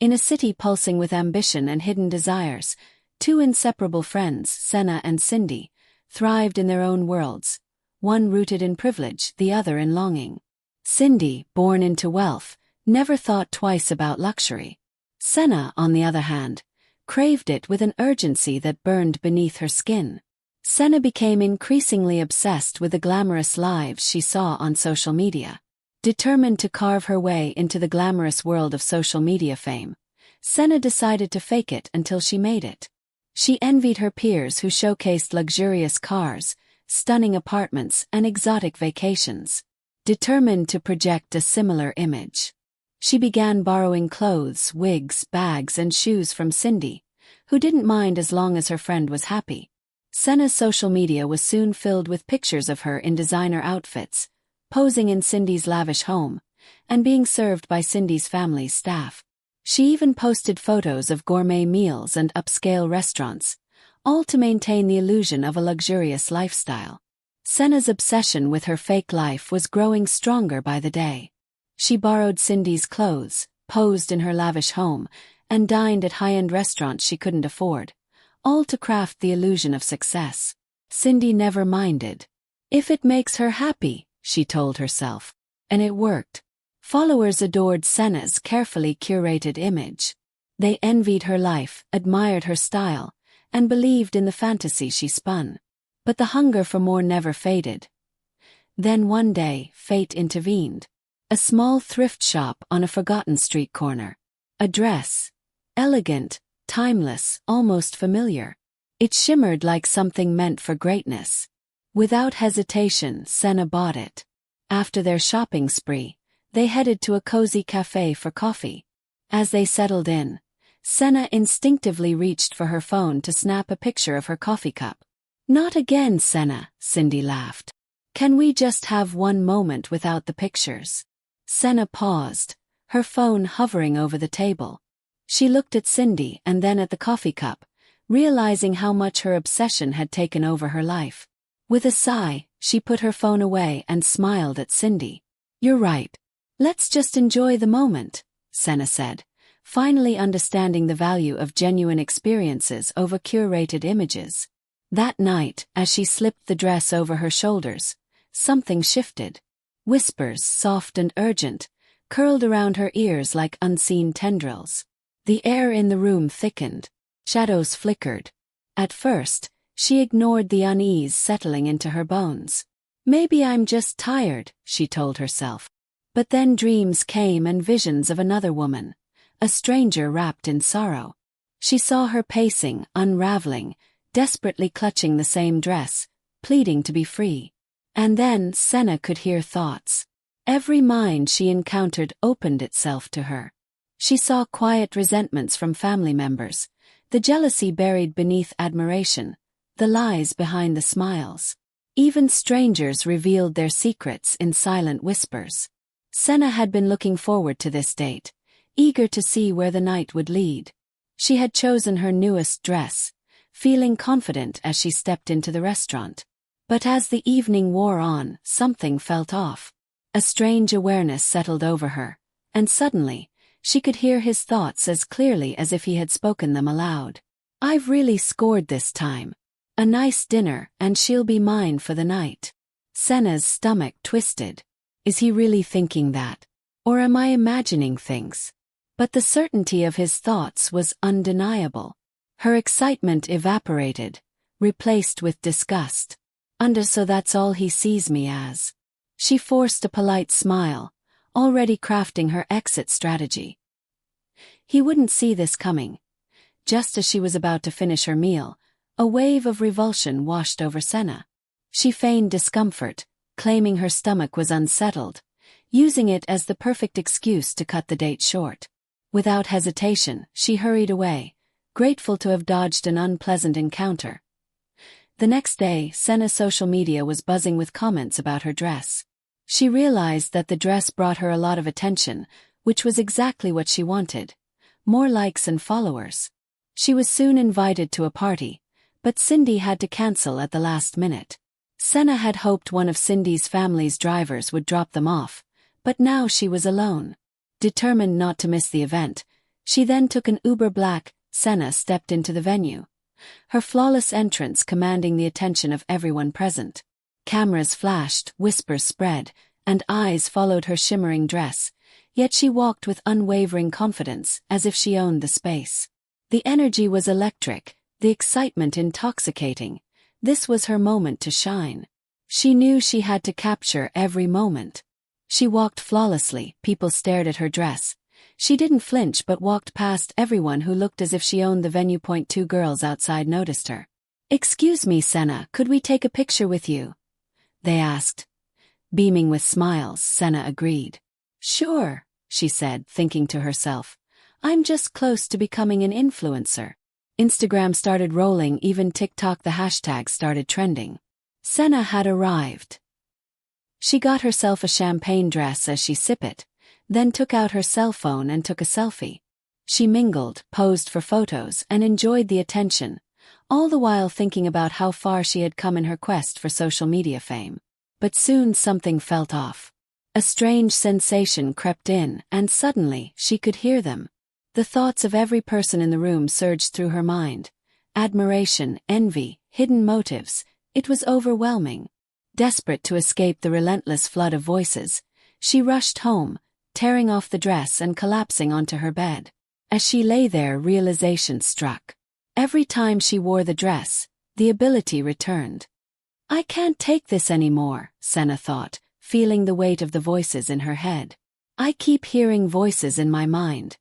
In a city pulsing with ambition and hidden desires, two inseparable friends, Senna and Cindy, thrived in their own worlds, one rooted in privilege, the other in longing. Cindy, born into wealth, never thought twice about luxury. Senna, on the other hand, craved it with an urgency that burned beneath her skin. Senna became increasingly obsessed with the glamorous lives she saw on social media. Determined to carve her way into the glamorous world of social media fame, Senna decided to fake it until she made it. She envied her peers who showcased luxurious cars, stunning apartments, and exotic vacations. Determined to project a similar image, she began borrowing clothes, wigs, bags, and shoes from Cindy, who didn't mind as long as her friend was happy. Senna's social media was soon filled with pictures of her in designer outfits, posing in Cindy's lavish home, and being served by Cindy's family's staff. She even posted photos of gourmet meals and upscale restaurants, all to maintain the illusion of a luxurious lifestyle. Senna's obsession with her fake life was growing stronger by the day. She borrowed Cindy's clothes, posed in her lavish home, and dined at high-end restaurants she couldn't afford, all to craft the illusion of success. Cindy never minded. If it makes her happy, she told herself. And it worked. Followers adored Senna's carefully curated image. They envied her life, admired her style, and believed in the fantasy she spun. But the hunger for more never faded. Then one day, fate intervened. A small thrift shop on a forgotten street corner. A dress. Elegant, timeless, almost familiar. It shimmered like something meant for greatness. Without hesitation, Senna bought it. After their shopping spree, they headed to a cozy cafe for coffee. As they settled in, Senna instinctively reached for her phone to snap a picture of her coffee cup. "Not again, Senna," Cindy laughed. "Can we just have one moment without the pictures?" Senna paused, her phone hovering over the table. She looked at Cindy and then at the coffee cup, realizing how much her obsession had taken over her life. With a sigh, she put her phone away and smiled at Cindy. "You're right. Let's just enjoy the moment," Senna said, finally understanding the value of genuine experiences over curated images. That night, as she slipped the dress over her shoulders, something shifted. Whispers, soft and urgent, curled around her ears like unseen tendrils. The air in the room thickened. Shadows flickered. At first, she ignored the unease settling into her bones. "Maybe I'm just tired," she told herself. But then dreams came and visions of another woman, a stranger wrapped in sorrow. She saw her pacing, unraveling, desperately clutching the same dress, pleading to be free. And then Senna could hear thoughts. Every mind she encountered opened itself to her. She saw quiet resentments from family members, the jealousy buried beneath admiration, the lies behind the smiles. Even strangers revealed their secrets in silent whispers. Senna had been looking forward to this date, eager to see where the night would lead. She had chosen her newest dress, feeling confident as she stepped into the restaurant. But as the evening wore on, something felt off. A strange awareness settled over her, and suddenly, she could hear his thoughts as clearly as if he had spoken them aloud. "I've really scored this time. A nice dinner, and she'll be mine for the night." Senna's stomach twisted. Is he really thinking that? Or am I imagining things? But the certainty of his thoughts was undeniable. Her excitement evaporated, replaced with disgust. So that's all he sees me as. She forced a polite smile, already crafting her exit strategy. He wouldn't see this coming. Just as she was about to finish her meal, a wave of revulsion washed over Senna. She feigned discomfort, claiming her stomach was unsettled, using it as the perfect excuse to cut the date short. Without hesitation, she hurried away, grateful to have dodged an unpleasant encounter. The next day, Senna's social media was buzzing with comments about her dress. She realized that the dress brought her a lot of attention, which was exactly what she wanted. More likes and followers. She was soon invited to a party, but Cindy had to cancel at the last minute. Senna had hoped one of Cindy's family's drivers would drop them off, but now she was alone. Determined not to miss the event, She then took an Uber Black. Senna stepped into the venue, her flawless entrance commanding the attention of everyone present. Cameras flashed, whispers spread, and eyes followed her shimmering dress, yet she walked with unwavering confidence, as if she owned the space. The energy was electric, the excitement intoxicating. This was her moment to shine. She knew she had to capture every moment. She walked flawlessly, people stared at her dress. She didn't flinch but walked past everyone who looked as if she owned the venue. Two girls outside noticed her. "Excuse me, Senna, could we take a picture with you?" they asked. Beaming with smiles, Senna agreed. "Sure," she said, thinking to herself. "I'm just close to becoming an influencer." Instagram started rolling, even TikTok. The hashtag started trending. Senna had arrived. She got herself a champagne dress as she sipped it, then took out her cell phone and took a selfie. She mingled, posed for photos, and enjoyed the attention, all the while thinking about how far she had come in her quest for social media fame. But soon something felt off. A strange sensation crept in, and suddenly she could hear them. The thoughts of every person in the room surged through her mind. Admiration, envy, hidden motives. It was overwhelming. Desperate to escape the relentless flood of voices, she rushed home, tearing off the dress and collapsing onto her bed. As she lay there, realization struck. Every time she wore the dress, the ability returned. "I can't take this anymore," Senna thought, feeling the weight of the voices in her head. "I keep hearing voices in my mind,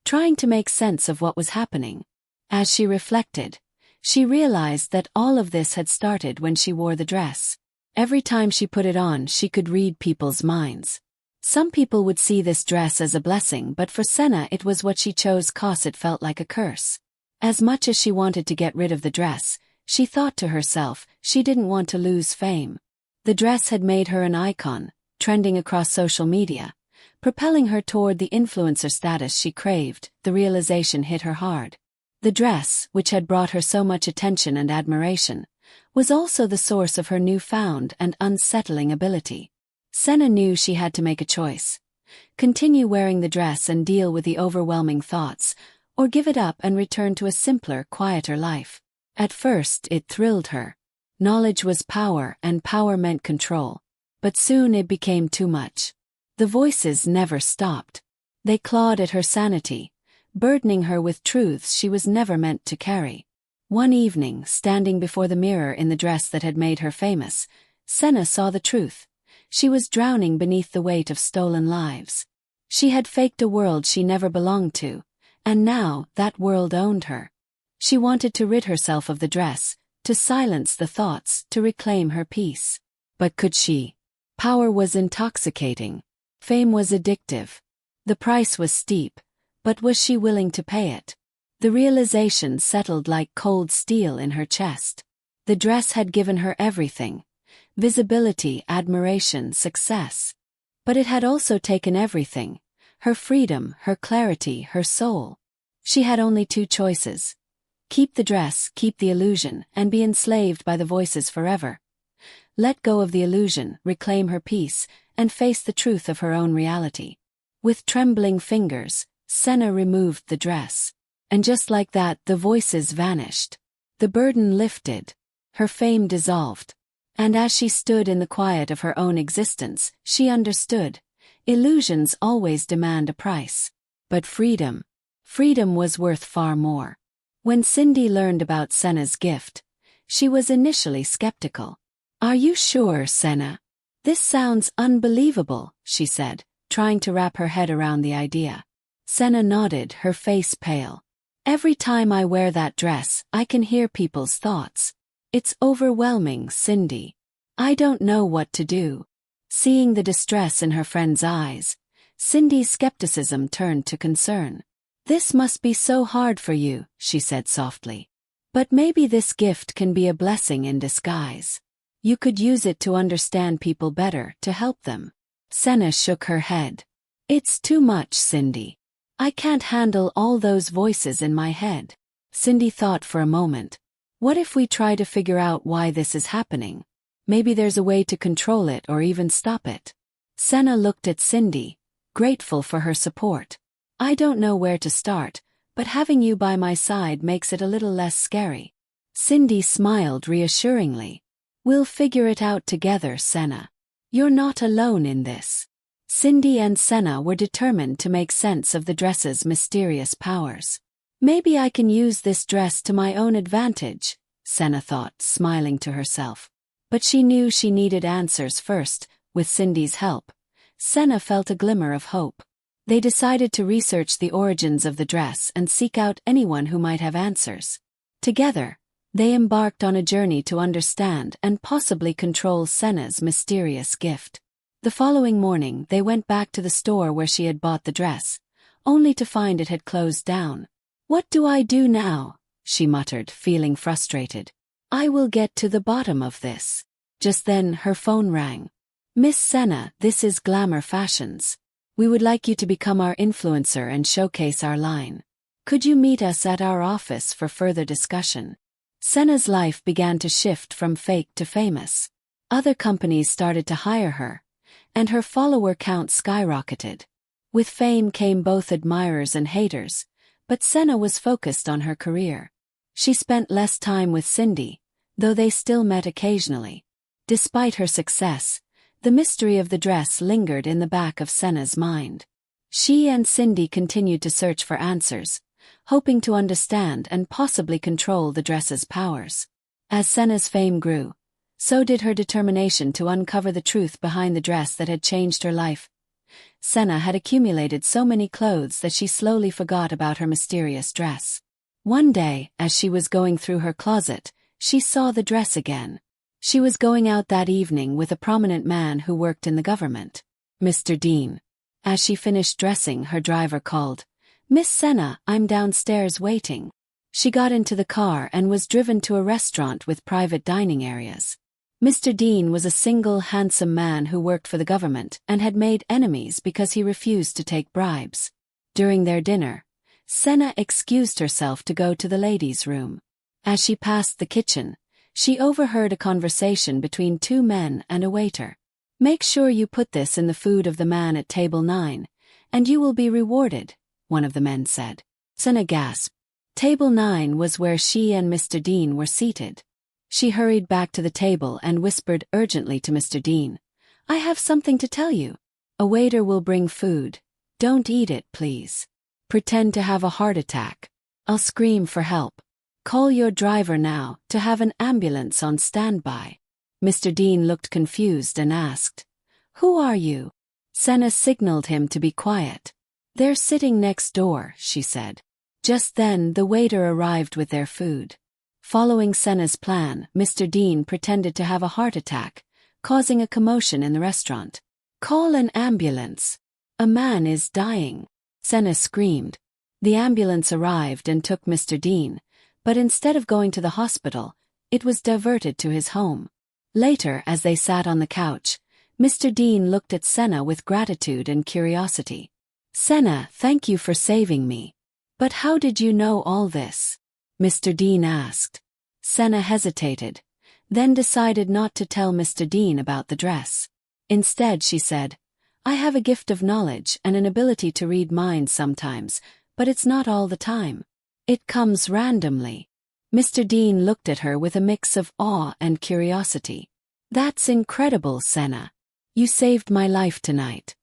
trying to make sense of what was happening." As she reflected, she realized that all of this had started when she wore the dress. Every time she put it on, she could read people's minds. Some people would see this dress as a blessing, but for Senna it was what she chose cause it felt like a curse. As much as she wanted to get rid of the dress, she thought to herself, she didn't want to lose fame. The dress had made her an icon, trending across social media, propelling her toward the influencer status she craved. The realization hit her hard. The dress, which had brought her so much attention and admiration, was also the source of her newfound and unsettling ability. Senna knew she had to make a choice. Continue wearing the dress and deal with the overwhelming thoughts, or give it up and return to a simpler, quieter life. At first, it thrilled her. Knowledge was power, and power meant control. But soon it became too much. The voices never stopped. They clawed at her sanity, burdening her with truths she was never meant to carry. One evening, standing before the mirror in the dress that had made her famous, Senna saw the truth. She was drowning beneath the weight of stolen lives. She had faked a world she never belonged to, and now that world owned her. She wanted to rid herself of the dress, to silence the thoughts, to reclaim her peace. But could she? Power was intoxicating. Fame was addictive. The price was steep, but was she willing to pay it? The realization settled like cold steel in her chest. The dress had given her everything: visibility, admiration, success. But it had also taken everything: her freedom, her clarity, her soul. She had only two choices: keep the dress, keep the illusion, and be enslaved by the voices forever. Let go of the illusion, reclaim her peace, and face the truth of her own reality. With trembling fingers, Senna removed the dress. And just like that, the voices vanished. The burden lifted. Her fame dissolved. And as she stood in the quiet of her own existence, she understood. Illusions always demand a price. But freedom was worth far more. When Cindy learned about Senna's gift, she was initially skeptical. "Are you sure, Senna? This sounds unbelievable," she said, trying to wrap her head around the idea. Senna nodded, her face pale. "Every time I wear that dress, I can hear people's thoughts. It's overwhelming, Cindy. I don't know what to do." Seeing the distress in her friend's eyes, Cindy's skepticism turned to concern. "This must be so hard for you," she said softly. "But maybe this gift can be a blessing in disguise. You could use it to understand people better, to help them." Senna shook her head. "It's too much, Cindy. I can't handle all those voices in my head." Cindy thought for a moment. What if we try to figure out why this is happening? Maybe there's a way to control it or even stop it. Senna looked at Cindy, grateful for her support. I don't know where to start, but having you by my side makes it a little less scary. Cindy smiled reassuringly. We'll figure it out together, Senna. You're not alone in this. Cindy and Senna were determined to make sense of the dress's mysterious powers. Maybe I can use this dress to my own advantage, Senna thought, smiling to herself. But she knew she needed answers first. With Cindy's help, Senna felt a glimmer of hope. They decided to research the origins of the dress and seek out anyone who might have answers. Together, they embarked on a journey to understand and possibly control Senna's mysterious gift. The following morning they went back to the store where she had bought the dress, only to find it had closed down. What do I do now? She muttered, feeling frustrated. I will get to the bottom of this. Just then her phone rang. Miss Senna, this is Glamour Fashions. We would like you to become our influencer and showcase our line. Could you meet us at our office for further discussion? Senna's life began to shift from fake to famous. Other companies started to hire her, and her follower count skyrocketed. With fame came both admirers and haters, but Senna was focused on her career. She spent less time with Cindy, though they still met occasionally. Despite her success, the mystery of the dress lingered in the back of Senna's mind. She and Cindy continued to search for answers, hoping to understand and possibly control the dress's powers. As Senna's fame grew, so did her determination to uncover the truth behind the dress that had changed her life. Senna had accumulated so many clothes that she slowly forgot about her mysterious dress. One day, as she was going through her closet, she saw the dress again. She was going out that evening with a prominent man who worked in the government, Mr. Dean. As she finished dressing, her driver called, Miss Senna, I'm downstairs waiting. She got into the car and was driven to a restaurant with private dining areas. Mr. Dean was a single, handsome man who worked for the government and had made enemies because he refused to take bribes. During their dinner, Senna excused herself to go to the ladies' room. As she passed the kitchen, she overheard a conversation between two men and a waiter. Make sure you put this in the food of the man at table 9, and you will be rewarded, one of the men said. Senna gasped. Table 9 was where she and Mr. Dean were seated. She hurried back to the table and whispered urgently to Mr. Dean, I have something to tell you. A waiter will bring food. Don't eat it, please. Pretend to have a heart attack. I'll scream for help. Call your driver now to have an ambulance on standby. Mr. Dean looked confused and asked, Who are you? Senna signaled him to be quiet. They're sitting next door, she said. Just then the waiter arrived with their food. Following Senna's plan, Mr. Dean pretended to have a heart attack, causing a commotion in the restaurant. Call an ambulance. A man is dying. Senna screamed. The ambulance arrived and took Mr. Dean, but instead of going to the hospital, it was diverted to his home. Later, as they sat on the couch, Mr. Dean looked at Senna with gratitude and curiosity. Senna, thank you for saving me. But how did you know all this? Mr. Dean asked. Senna hesitated, then decided not to tell Mr. Dean about the dress. Instead, she said, I have a gift of knowledge and an ability to read minds sometimes, but it's not all the time. It comes randomly. Mr. Dean looked at her with a mix of awe and curiosity. That's incredible, Senna. You saved my life tonight.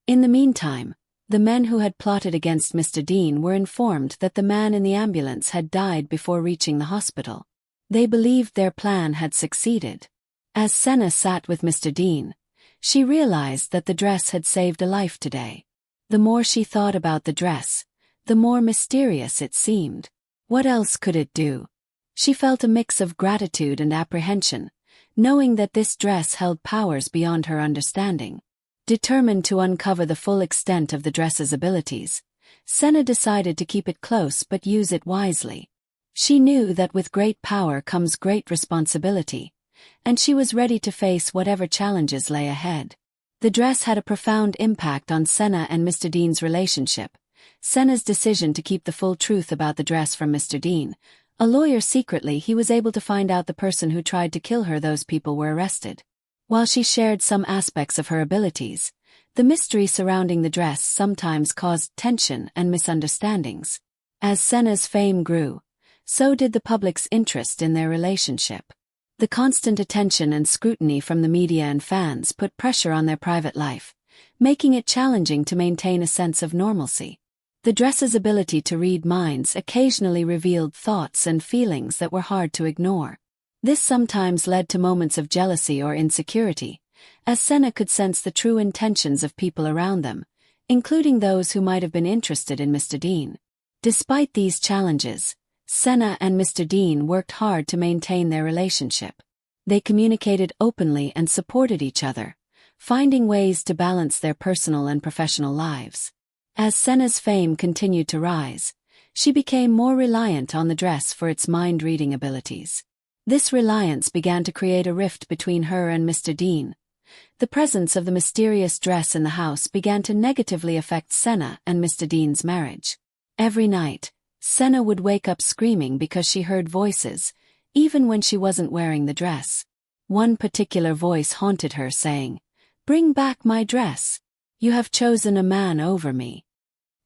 In the meantime, the men who had plotted against Mr. Dean were informed that the man in the ambulance had died before reaching the hospital. They believed their plan had succeeded. As Senna sat with Mr. Dean, she realized that the dress had saved a life today. The more she thought about the dress, the more mysterious it seemed. What else could it do? She felt a mix of gratitude and apprehension, knowing that this dress held powers beyond her understanding. Determined to uncover the full extent of the dress's abilities, Senna decided to keep it close but use it wisely. She knew that with great power comes great responsibility, and she was ready to face whatever challenges lay ahead. The dress had a profound impact on Senna and Mr. Dean's relationship. Senna's decision to keep the full truth about the dress from Mr. Dean, a lawyer secretly, he was able to find out the person who tried to kill her. Those people were arrested. While she shared some aspects of her abilities, The mystery surrounding the dress sometimes caused tension and misunderstandings. As Senna's fame grew, so did the public's interest in their relationship. The constant attention and scrutiny from the media and fans put pressure on their private life, making it challenging to maintain a sense of normalcy. The dress's ability to read minds occasionally revealed thoughts and feelings that were hard to ignore. This sometimes led to moments of jealousy or insecurity, as Senna could sense the true intentions of people around them, including those who might have been interested in Mr. Dean. Despite these challenges, Senna and Mr. Dean worked hard to maintain their relationship. They communicated openly and supported each other, finding ways to balance their personal and professional lives. As Senna's fame continued to rise, she became more reliant on the dress for its mind-reading abilities. This reliance began to create a rift between her and Mr. Dean. The presence of the mysterious dress in the house began to negatively affect Senna and Mr. Dean's marriage. Every night, Senna would wake up screaming because she heard voices, even when she wasn't wearing the dress. One particular voice haunted her, saying, "Bring back my dress. You have chosen a man over me."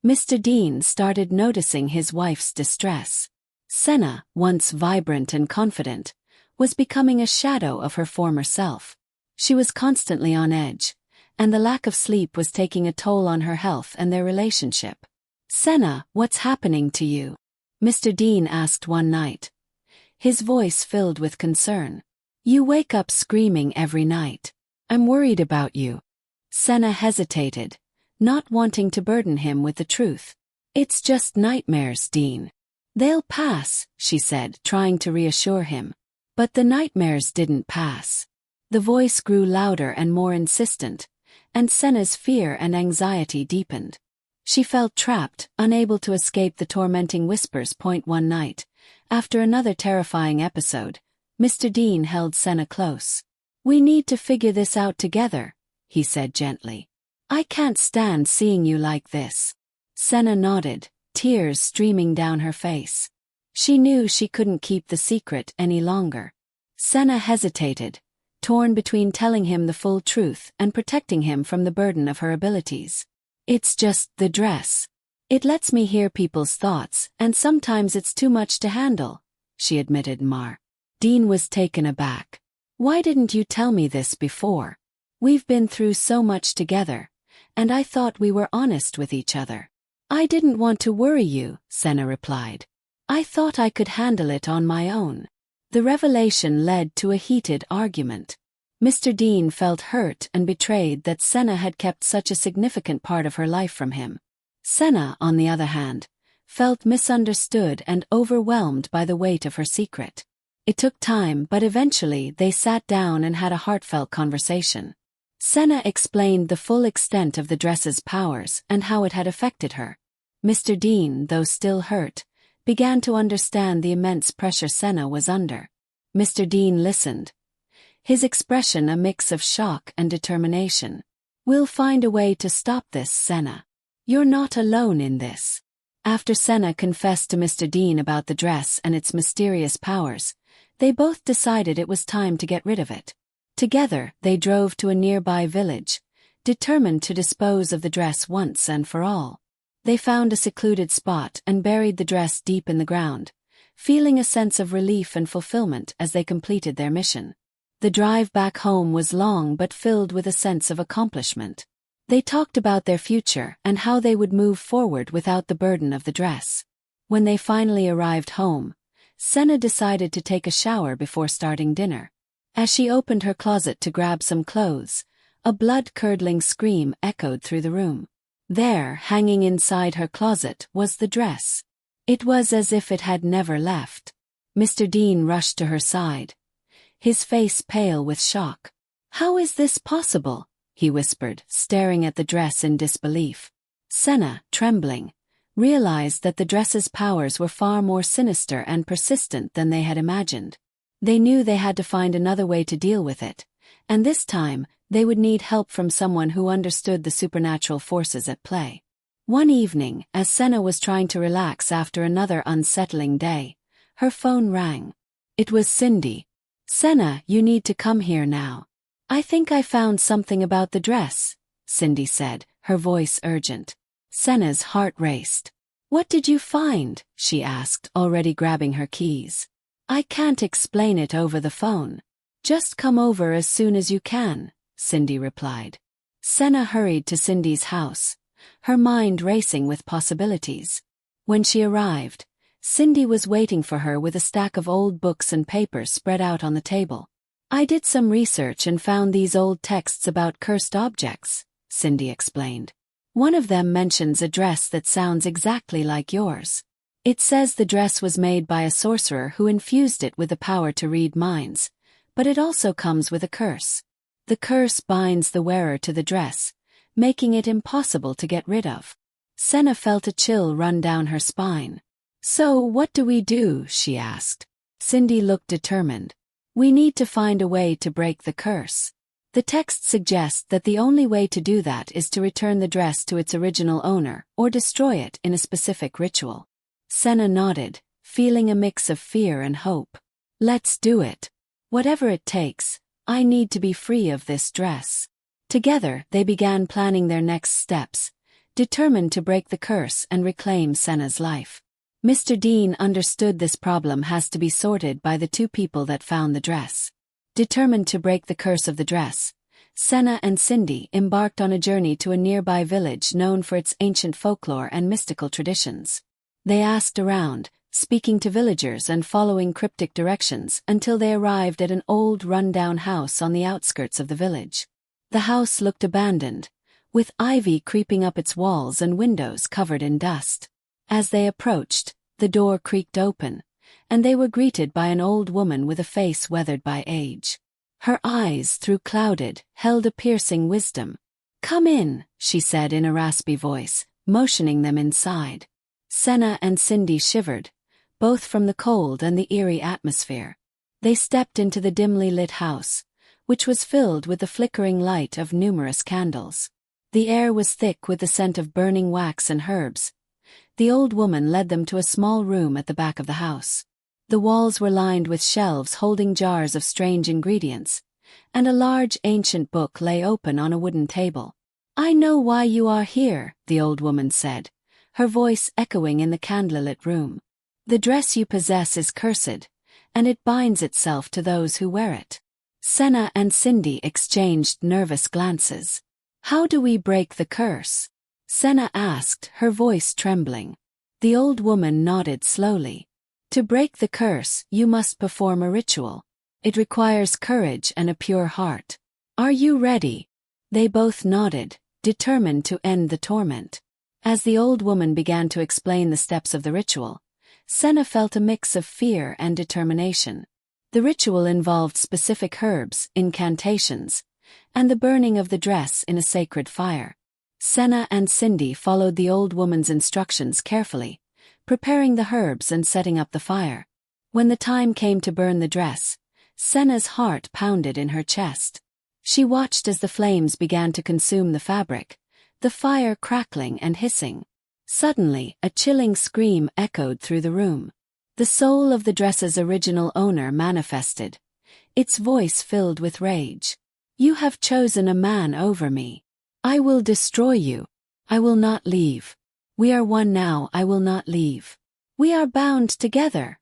Mr. Dean started noticing his wife's distress. Senna, once vibrant and confident, was becoming a shadow of her former self. She was constantly on edge, and the lack of sleep was taking a toll on her health and their relationship. "Senna, what's happening to you?" Mr. Dean asked one night, his voice filled with concern. "You wake up screaming every night. I'm worried about you." Senna hesitated, not wanting to burden him with the truth. "It's just nightmares, Dean. They'll pass," she said, trying to reassure him. But the nightmares didn't pass. The voice grew louder and more insistent, and Senna's fear and anxiety deepened. She felt trapped, unable to escape the tormenting whispers. One night, after another terrifying episode, Mr. Dean held Senna close. "We need to figure this out together," he said gently. "I can't stand seeing you like this." Senna nodded, tears streaming down her face. She knew she couldn't keep the secret any longer. Senna hesitated, torn between telling him the full truth and protecting him from the burden of her abilities. "It's just the dress. It lets me hear people's thoughts, and sometimes it's too much to handle," she admitted. Dean was taken aback. "Why didn't you tell me this before? We've been through so much together, and I thought we were honest with each other." "I didn't want to worry you," Senna replied. "I thought I could handle it on my own." The revelation led to a heated argument. Mr. Dean felt hurt and betrayed that Senna had kept such a significant part of her life from him. Senna, on the other hand, felt misunderstood and overwhelmed by the weight of her secret. It took time, but eventually they sat down and had a heartfelt conversation. Senna explained the full extent of the dress's powers and how it had affected her. Mr. Dean, though still hurt, began to understand the immense pressure Senna was under. Mr. Dean listened, his expression a mix of shock and determination. "We'll find a way to stop this, Senna. You're not alone in this." After Senna confessed to Mr. Dean about the dress and its mysterious powers, they both decided it was time to get rid of it. Together, they drove to a nearby village, determined to dispose of the dress once and for all. They found a secluded spot and buried the dress deep in the ground, feeling a sense of relief and fulfillment as they completed their mission. The drive back home was long but filled with a sense of accomplishment. They talked about their future and how they would move forward without the burden of the dress. When they finally arrived home, Senna decided to take a shower before starting dinner. As she opened her closet to grab some clothes, a blood-curdling scream echoed through the room. There, hanging inside her closet, was the dress. It was as if it had never left. Mr. Dean rushed to her side, his face pale with shock. "How is this possible?" he whispered, staring at the dress in disbelief. Senna, trembling, realized that the dress's powers were far more sinister and persistent than they had imagined. They knew they had to find another way to deal with it, and this time, they would need help from someone who understood the supernatural forces at play. One evening, as Senna was trying to relax after another unsettling day, her phone rang. It was Cindy. "Senna, you need to come here now. I think I found something about the dress," Cindy said, her voice urgent. Senna's heart raced. What did you find? She asked, already grabbing her keys. I can't explain it over the phone. Just come over as soon as you can, Cindy replied. Senna hurried to Cindy's house, her mind racing with possibilities. When she arrived, Cindy was waiting for her with a stack of old books and papers spread out on the table. I did some research and found these old texts about cursed objects, Cindy explained. One of them mentions a dress that sounds exactly like yours. It says the dress was made by a sorcerer who infused it with the power to read minds, but it also comes with a curse. The curse binds the wearer to the dress, making it impossible to get rid of. Senna felt a chill run down her spine. So what do we do? She asked. Cindy looked determined. We need to find a way to break the curse. The text suggests that the only way to do that is to return the dress to its original owner or destroy it in a specific ritual. Senna nodded, feeling a mix of fear and hope. Let's do it. Whatever it takes, I need to be free of this dress. Together, they began planning their next steps, determined to break the curse and reclaim Senna's life. Mr. Dean understood this problem has to be sorted by the two people that found the dress. Determined to break the curse of the dress, Senna and Cindy embarked on a journey to a nearby village known for its ancient folklore and mystical traditions. They asked around, speaking to villagers and following cryptic directions until they arrived at an old run-down house on the outskirts of the village. The house looked abandoned, with ivy creeping up its walls and windows covered in dust. As they approached, the door creaked open, and they were greeted by an old woman with a face weathered by age. Her eyes, though clouded, held a piercing wisdom. "Come in," she said in a raspy voice, motioning them inside. Senna and Cindy shivered, both from the cold and the eerie atmosphere. They stepped into the dimly lit house, which was filled with the flickering light of numerous candles. The air was thick with the scent of burning wax and herbs. The old woman led them to a small room at the back of the house. The walls were lined with shelves holding jars of strange ingredients, and a large ancient book lay open on a wooden table. "I know why you are here," the old woman said, her voice echoing in the candlelit room. "The dress you possess is cursed, and it binds itself to those who wear it." Senna and Cindy exchanged nervous glances. "How do we break the curse?" Senna asked, her voice trembling. The old woman nodded slowly. "To break the curse, you must perform a ritual. It requires courage and a pure heart. Are you ready?" They both nodded, determined to end the torment. As the old woman began to explain the steps of the ritual, Senna felt a mix of fear and determination. The ritual involved specific herbs, incantations, and the burning of the dress in a sacred fire. Senna and Cindy followed the old woman's instructions carefully, preparing the herbs and setting up the fire. When the time came to burn the dress, Senna's heart pounded in her chest. She watched as the flames began to consume the fabric, the fire crackling and hissing. Suddenly, a chilling scream echoed through the room. The soul of the dress's original owner manifested, its voice filled with rage. "You have chosen a man over me. I will destroy you. I will not leave. We are one now, I will not leave. We are bound together."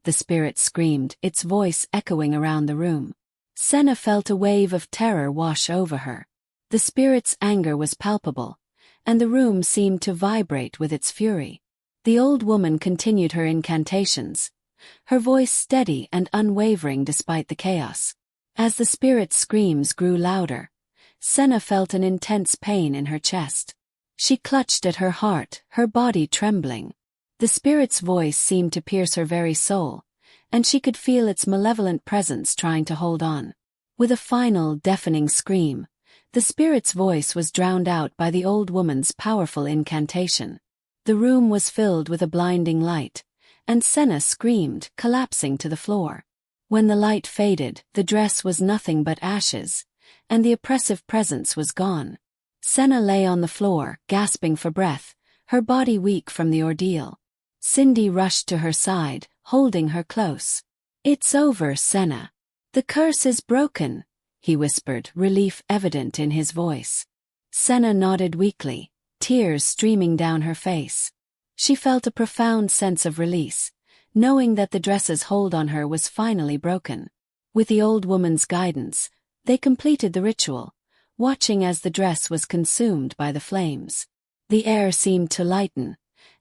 The spirit screamed, its voice echoing around the room. Senna felt a wave of terror wash over her. The spirit's anger was palpable, and the room seemed to vibrate with its fury. The old woman continued her incantations, her voice steady and unwavering despite the chaos. As the spirit's screams grew louder, Senna felt an intense pain in her chest. She clutched at her heart, her body trembling. The spirit's voice seemed to pierce her very soul, and she could feel its malevolent presence trying to hold on. With a final, deafening scream, the spirit's voice was drowned out by the old woman's powerful incantation. The room was filled with a blinding light, and Senna screamed, collapsing to the floor. When the light faded, the dress was nothing but ashes, and the oppressive presence was gone. Senna lay on the floor, gasping for breath, her body weak from the ordeal. Cindy rushed to her side, holding her close. "It's over, Senna. The curse is broken," he whispered, relief evident in his voice. Senna nodded weakly, tears streaming down her face. She felt a profound sense of release, knowing that the dress's hold on her was finally broken. With the old woman's guidance, they completed the ritual, watching as the dress was consumed by the flames. The air seemed to lighten,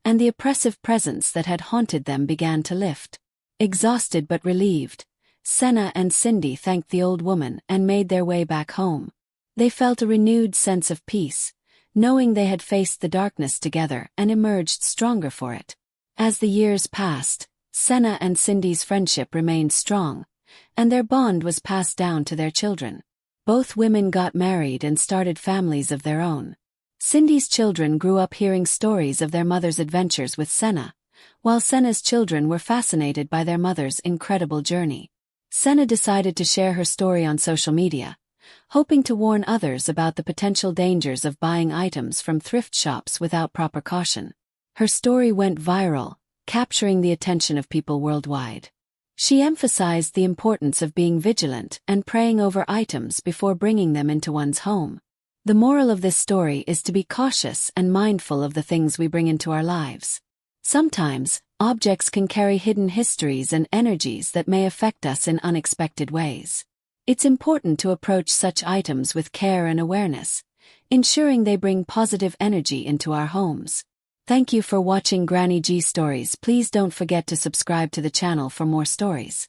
and the oppressive presence that had haunted them began to lift. Exhausted but relieved, Senna and Cindy thanked the old woman and made their way back home. They felt a renewed sense of peace, knowing they had faced the darkness together and emerged stronger for it. As the years passed, Senna and Cindy's friendship remained strong, and their bond was passed down to their children. Both women got married and started families of their own. Cindy's children grew up hearing stories of their mother's adventures with Senna, while Senna's children were fascinated by their mother's incredible journey. Senna decided to share her story on social media, hoping to warn others about the potential dangers of buying items from thrift shops without proper caution. Her story went viral, capturing the attention of people worldwide. She emphasized the importance of being vigilant and praying over items before bringing them into one's home. The moral of this story is to be cautious and mindful of the things we bring into our lives. Sometimes, objects can carry hidden histories and energies that may affect us in unexpected ways. It's important to approach such items with care and awareness, ensuring they bring positive energy into our homes. Thank you for watching Granny G Stories. Please don't forget to subscribe to the channel for more stories.